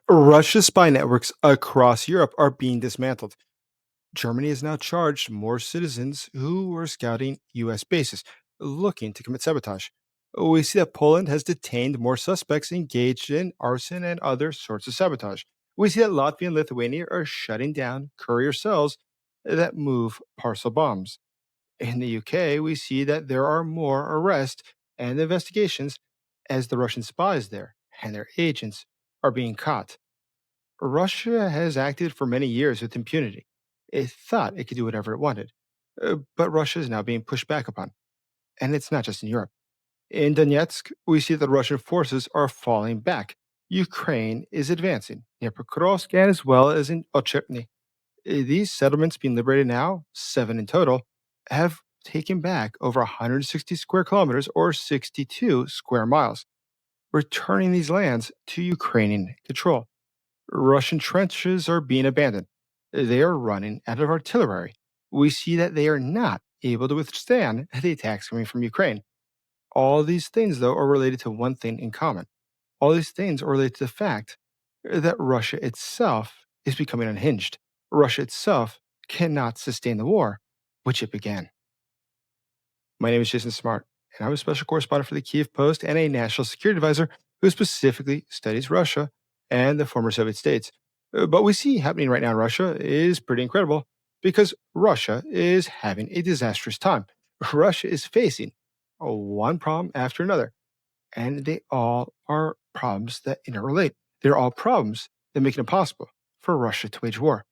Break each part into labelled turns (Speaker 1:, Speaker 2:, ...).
Speaker 1: Russia's spy networks across Europe are being dismantled. Germany has now charged more citizens who were scouting U.S. bases, looking to commit sabotage. We see that Poland has detained more suspects engaged in arson and other sorts of sabotage. We see that Latvia and Lithuania are shutting down courier cells that move parcel bombs. In the UK, we see that there are more arrests and investigations as the Russian spies there and their agents are being caught. Russia has acted for many years with impunity. It thought it could do whatever it wanted. But Russia is now being pushed back upon. And it's not just in Europe. In Donetsk, we see that Russian forces are falling back. Ukraine is advancing near Pokrovsk and as well as in Ocheretyne. These settlements being liberated now, 7 in total, have taken back over 160 square kilometers or 62 square miles, returning these lands to Ukrainian control. Russian trenches are being abandoned. They are running out of artillery. We see that they are not able to withstand the attacks coming from Ukraine. All these things, though, are related to one thing in common. All these things are related to the fact that Russia itself is becoming unhinged. Russia itself cannot sustain the war which it began. My name is Jason Smart, and I'm a special correspondent for the Kiev Post and a national security advisor who specifically studies Russia and the former Soviet states. But we see happening right now in Russia is pretty incredible because Russia is having a disastrous time. Russia is facing one problem after another, and they all are problems that interrelate. They're all problems that make it impossible for Russia to wage war.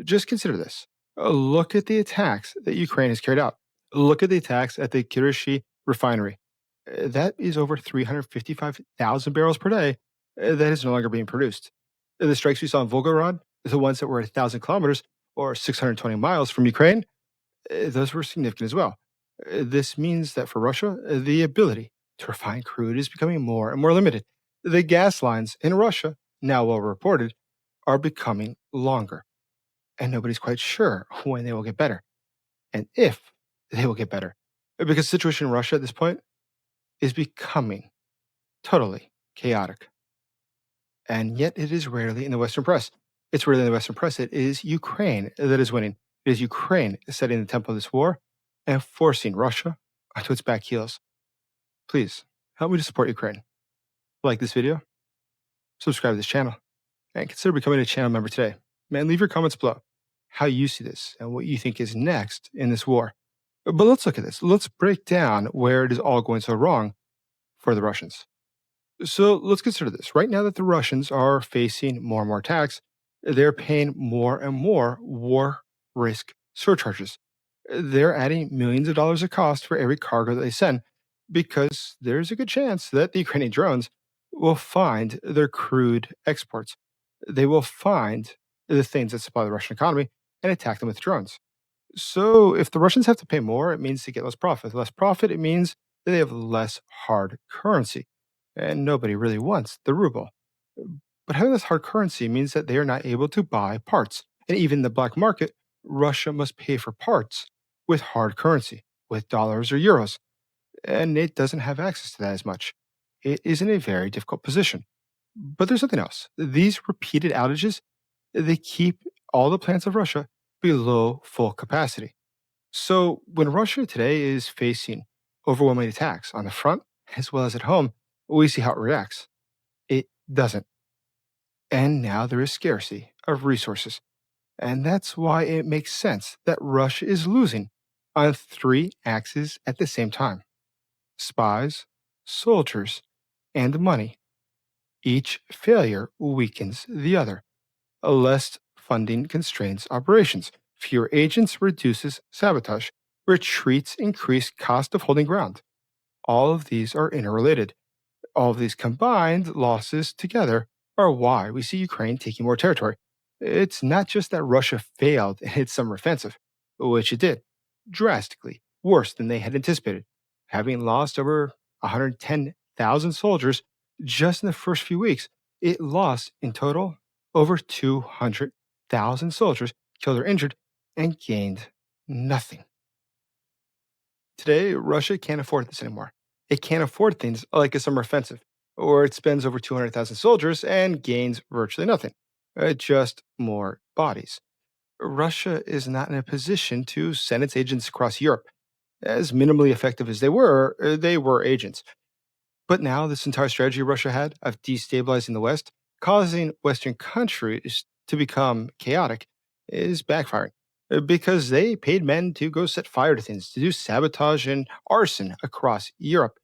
Speaker 1: Just consider this. Look at the attacks that Ukraine has carried out. Look at the attacks at the Kirishi refinery. That is over 355,000 barrels per day that is no longer being produced. The strikes we saw in Volgograd, the ones that were 1,000 kilometers or 620 miles from Ukraine, those were significant as well. This means that for Russia, the ability to refine crude is becoming more and more limited. The gas lines in Russia, now well reported, are becoming longer, and nobody's quite sure when they will get better and if they will get better. Because the situation in Russia at this point is becoming totally chaotic. And yet it is rarely in the Western press. It's rarely in the Western press. It is Ukraine that is winning. It is Ukraine setting the tempo of this war and forcing Russia onto its back heels. Please help me to support Ukraine. Like this video, subscribe to this channel, and consider becoming a channel member today. Man, leave your comments below how you see this and what you think is next in this war. But let's look at this. Let's break down where it is all going so wrong for the Russians. So let's consider this. Right now that the Russians are facing more and more attacks, they're paying more and more war risk surcharges. They're adding millions of dollars of cost for every cargo that they send because there's a good chance that the Ukrainian drones will find their crude exports. They will find the things that supply the Russian economy and attack them with drones. So if the Russians have to pay more, it means they get less profit. Less profit, it means that they have less hard currency. And nobody really wants the ruble. But having less hard currency means that they are not able to buy parts. And even in the black market, Russia must pay for parts with hard currency, with dollars or euros. And it doesn't have access to that as much. It is in a very difficult position. But there's something else. These repeated outages, they keep all the plants of Russia below full capacity. So when Russia today is facing overwhelming attacks on the front as well as at home, we see how it reacts. It doesn't. And now there is scarcity of resources. And that's why it makes sense that Russia is losing on 3 axes at the same time: spies, soldiers, and money. Each failure weakens the other. Less funding constrains operations. Fewer agents reduces sabotage. Retreats increase cost of holding ground. All of these are interrelated. All of these combined losses together are why we see Ukraine taking more territory. It's not just that Russia failed in its summer offensive, which it did, drastically worse than they had anticipated, having lost over 110,000 soldiers just in the first few weeks. It lost in total over 200,000 soldiers killed or injured and gained nothing. Today, Russia can't afford this anymore. It can't afford things like a summer offensive. or it spends over 200,000 soldiers and gains virtually nothing, just more bodies. Russia is not in a position to send its agents across Europe. As minimally effective as they were agents. But now, this entire strategy Russia had of destabilizing the West, causing Western countries to become chaotic, is backfiring because they paid men to go set fire to things, to do sabotage and arson across Europe.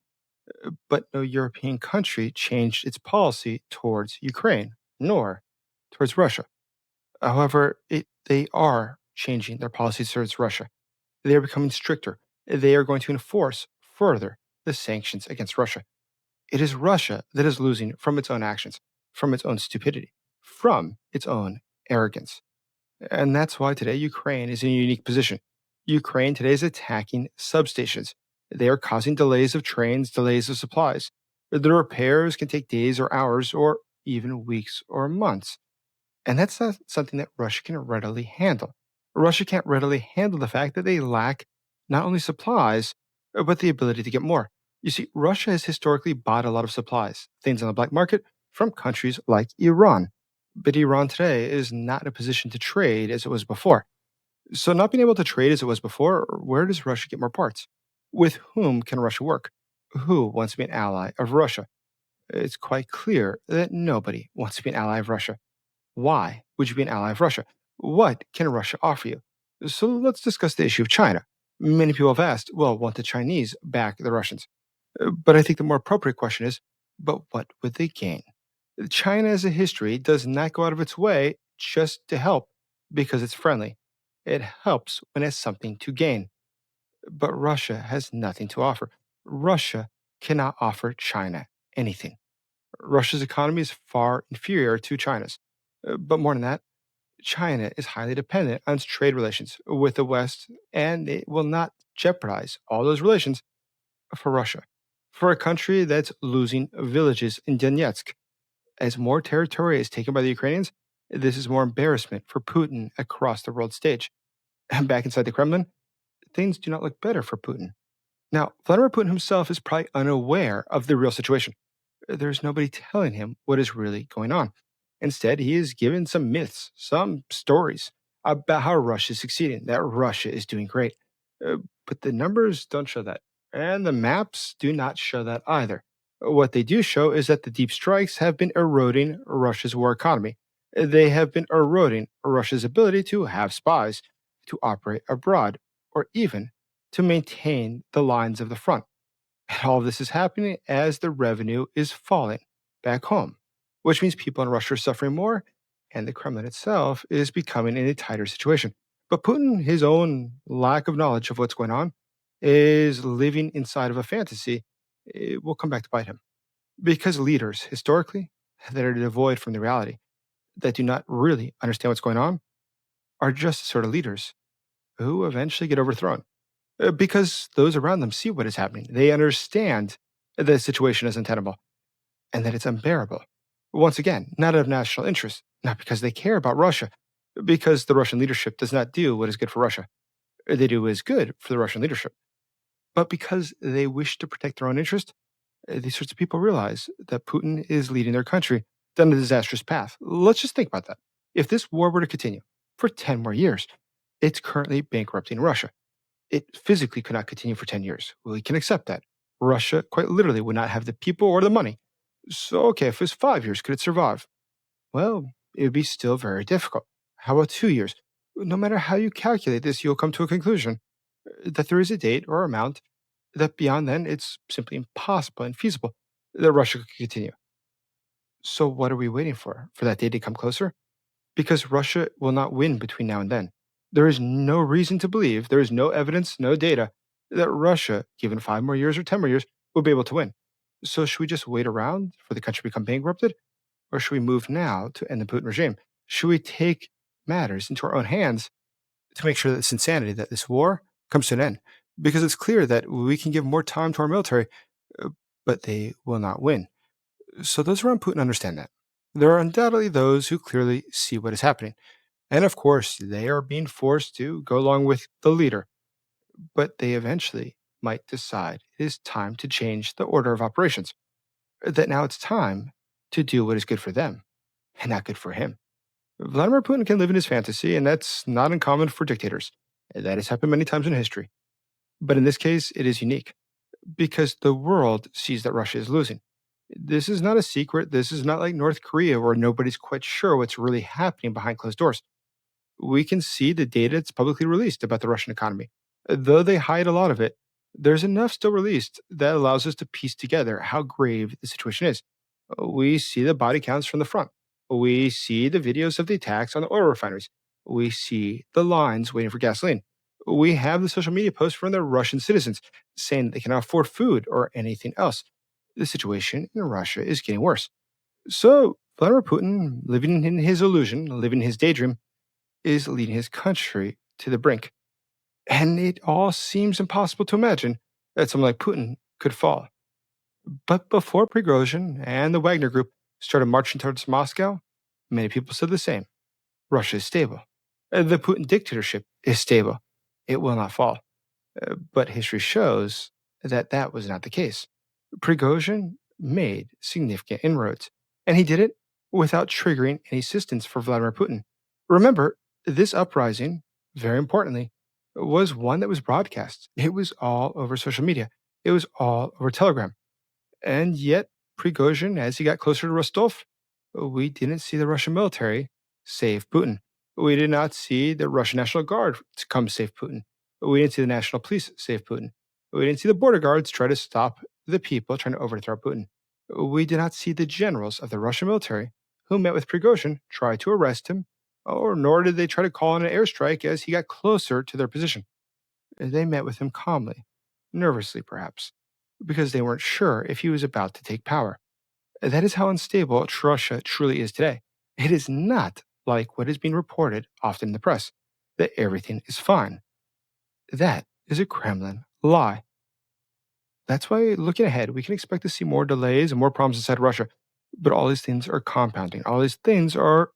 Speaker 1: But no European country changed its policy towards Ukraine, nor towards Russia. However, they are changing their policies towards Russia. They are becoming stricter. They are going to enforce further the sanctions against Russia. It is Russia that is losing from its own actions, from its own stupidity, from its own arrogance. And that's why today Ukraine is in a unique position. Ukraine today is attacking substations. They are causing delays of trains, delays of supplies. The repairs can take days or hours or even weeks or months. And that's not something that Russia can readily handle. Russia can't readily handle the fact that they lack not only supplies, but the ability to get more. You see, Russia has historically bought a lot of supplies, things on the black market, from countries like Iran. But Iran today is not in a position to trade as it was before. So, not being able to trade as it was before, where does Russia get more parts? With whom can Russia work? Who wants to be an ally of Russia? It's quite clear that nobody wants to be an ally of Russia. Why would you be an ally of Russia? What can Russia offer you? So let's discuss the issue of China. Many people have asked, well, won't the Chinese back the Russians? But I think the more appropriate question is, but what would they gain? China as a history does not go out of its way just to help because it's friendly. It helps when it has something to gain. But Russia has nothing to offer. Russia cannot offer China anything. Russia's economy is far inferior to China's. But more than that, China is highly dependent on its trade relations with the West, and it will not jeopardize all those relations for Russia. For a country that's losing villages in Donetsk, as more territory is taken by the Ukrainians, this is more embarrassment for Putin across the world stage. And back inside the Kremlin, things do not look better for Putin. Now, Vladimir Putin himself is probably unaware of the real situation. There's nobody telling him what is really going on. Instead, he is given some myths, some stories about how Russia is succeeding, that Russia is doing great. Uh, but the numbers don't show that. And the maps do not show that either. What they do show is that the deep strikes have been eroding Russia's war economy. They have been eroding Russia's ability to have spies, to operate abroad, or even to maintain the lines of the front. And all of this is happening as the revenue is falling back home, which means people in Russia are suffering more, and the Kremlin itself is becoming in a tighter situation. But Putin, his own lack of knowledge of what's going on, is living inside of a fantasy. It will come back to bite him. Because leaders, historically, that are devoid from the reality, that do not really understand what's going on, are just the sort of leaders who eventually get overthrown because those around them see what is happening. They understand the situation is untenable and that it's unbearable. Once again, not out of national interest, not because they care about Russia, because the Russian leadership does not do what is good for Russia. They do what is good for the Russian leadership. But because they wish to protect their own interest, these sorts of people realize that Putin is leading their country down a disastrous path. Let's just think about that. If this war were to continue for 10 more years, it's currently bankrupting Russia. It physically could not continue for 10 years. We can accept that. Russia, quite literally, would not have the people or the money. So, okay, if it was 5 years, could it survive? Well, it would be still very difficult. How about 2 years? No matter how you calculate this, you'll come to a conclusion that there is a date or amount that beyond then it's simply impossible and feasible that Russia could continue. So, what are we waiting for? For that day to come closer? Because Russia will not win between now and then. There is no reason to believe, there is no evidence, no data that Russia, given 5 more years or 10 more years, will be able to win. So should we just wait around for the country to become bankrupted? Or should we move now to end the Putin regime? Should we take matters into our own hands to make sure that this insanity, that this war comes to an end? Because it's clear that we can give more time to our military, uh, but they will not win. So those around Putin understand that. There are undoubtedly those who clearly see what is happening. And of course, they are being forced to go along with the leader. But they eventually might decide it is time to change the order of operations. that now it's time to do what is good for them and not good for him. Vladimir Putin can live in his fantasy, and that's not uncommon for dictators. That has happened many times in history. But in this case, it is unique because the world sees that Russia is losing. This is not a secret. This is not like North Korea where nobody's quite sure what's really happening behind closed doors. We can see the data that's publicly released about the Russian economy. Though they hide a lot of it, there's enough still released that allows us to piece together how grave the situation is. We see the body counts from the front. We see the videos of the attacks on the oil refineries. We see the lines waiting for gasoline. We have the social media posts from the Russian citizens saying that they cannot afford food or anything else. The situation in Russia is getting worse. So, Vladimir Putin, living in his illusion, living his daydream, is leading his country to the brink. And it all seems impossible to imagine that someone like Putin could fall. But before Prigozhin and the Wagner Group started marching towards Moscow, many people said the same. Russia is stable. The Putin dictatorship is stable. It will not fall. But history shows that that was not the case. Prigozhin made significant inroads, and he did it without triggering any assistance for Vladimir Putin. Remember, this uprising, very importantly, was one that was broadcast. It was all over social media. It was all over Telegram. And yet, Prigozhin, as he got closer to Rostov, we didn't see the Russian military save Putin. We did not see the Russian National Guard to come save Putin. We didn't see the National Police save Putin. We didn't see the border guards try to stop the people trying to overthrow Putin. We did not see the generals of the Russian military who met with Prigozhin try to arrest him, or nor did they try to call in an airstrike as he got closer to their position. They met with him calmly, nervously perhaps, because they weren't sure if he was about to take power. That is how unstable Russia truly is today. It is not like what is being reported often in the press, that everything is fine. That is a Kremlin lie. That's why, looking ahead, we can expect to see more delays and more problems inside Russia. But all these things are compounding. All these things are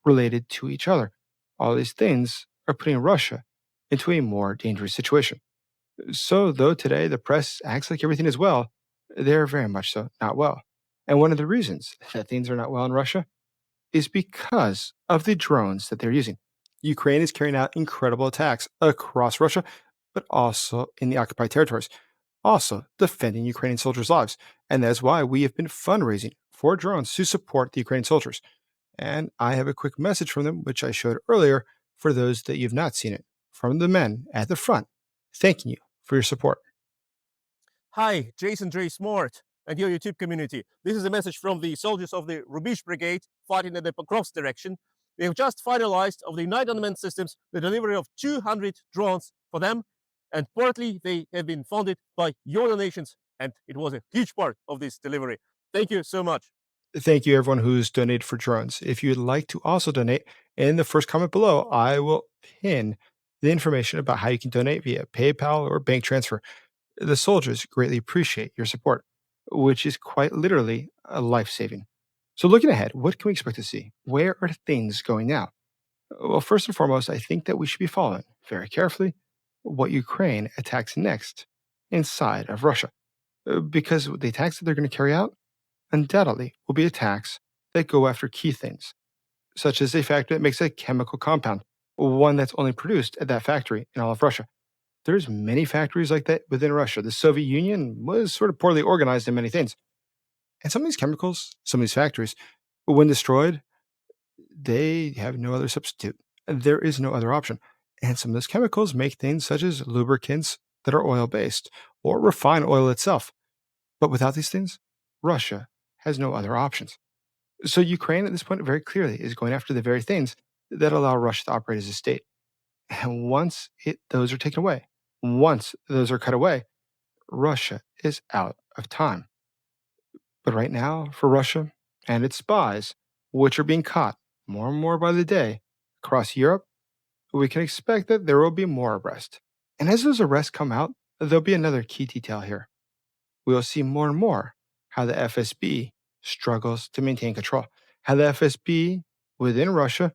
Speaker 1: related to each other. All these things are putting Russia into a more dangerous situation. So, though today the press acts like everything is well, they're very much so not well. And one of the reasons that things are not well in Russia is because of the drones that they're using. Ukraine is carrying out incredible attacks across Russia, but also in the occupied territories, also defending Ukrainian soldiers' lives. And that's why we have been fundraising for drones to support the Ukrainian soldiers. And I have a quick message from them, which I showed earlier for those that you've not seen it, from the men at the front, thanking you for your support.
Speaker 2: Hi, Jason J. Smart and your YouTube community. This is a message from the soldiers of the Rubish Brigade fighting in the Pokrovsk direction. We have just finalized of the United Unmanned Systems the delivery of 200 drones for them, and partly they have been funded by your donations, and it was a huge part of this delivery. Thank you so much.
Speaker 1: Thank you, everyone who's donated for drones. If you'd like to also donate, in the first comment below, I will pin the information about how you can donate via PayPal or bank transfer. The soldiers greatly appreciate your support, which is quite literally life saving. So, looking ahead, what can we expect to see? Where are things going now? Well, first and foremost, I think that we should be following very carefully what Ukraine attacks next inside of Russia, because the attacks that they're going to carry out undoubtedly will be attacks that go after key things, such as a factory that makes a chemical compound, one that's only produced at that factory in all of Russia. There's many factories like that within Russia. The Soviet Union was sort of poorly organized in many things. And some of these chemicals, some of these factories, when destroyed, they have no other substitute. There is no other option. And some of those chemicals make things such as lubricants that are oil based or refine oil itself. But without these things, Russia has no other options. So Ukraine at this point very clearly is going after the very things that allow Russia to operate as a state. And once those are taken away, once those are cut away, Russia is out of time. But right now, for Russia and its spies, which are being caught more and more by the day across Europe, we can expect that there will be more arrests. And as those arrests come out, there'll be another key detail here. We will see more and more how the FSB struggles to maintain control, how the FSB within Russia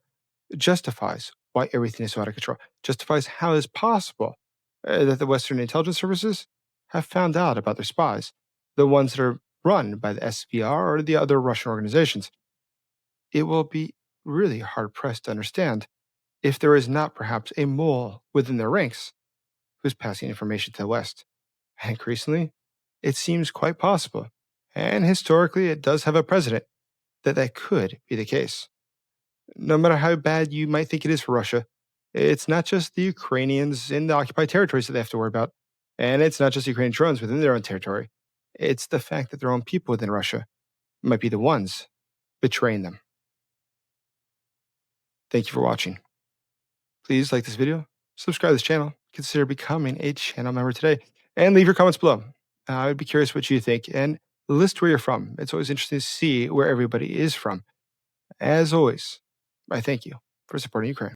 Speaker 1: justifies why everything is so out of control, justifies how it's possible that the Western intelligence services have found out about their spies, the ones that are run by the SVR or the other Russian organizations. It will be really hard pressed to understand if there is not perhaps a mole within their ranks who's passing information to the West. And increasingly, it seems quite possible, and historically it does have a precedent, that that could be the case. No matter how bad you might think it is for Russia, it's not just the Ukrainians in the occupied territories that they have to worry about, and it's not just Ukrainian drones within their own territory. It's the fact that their own people within Russia might be the ones betraying them. Thank you for watching. Please like this video, subscribe to this channel, consider becoming a channel member today, and leave your comments below. I would be curious what you think, and list where you're from. It's always interesting to see where everybody is from. As always, I thank you for supporting Ukraine.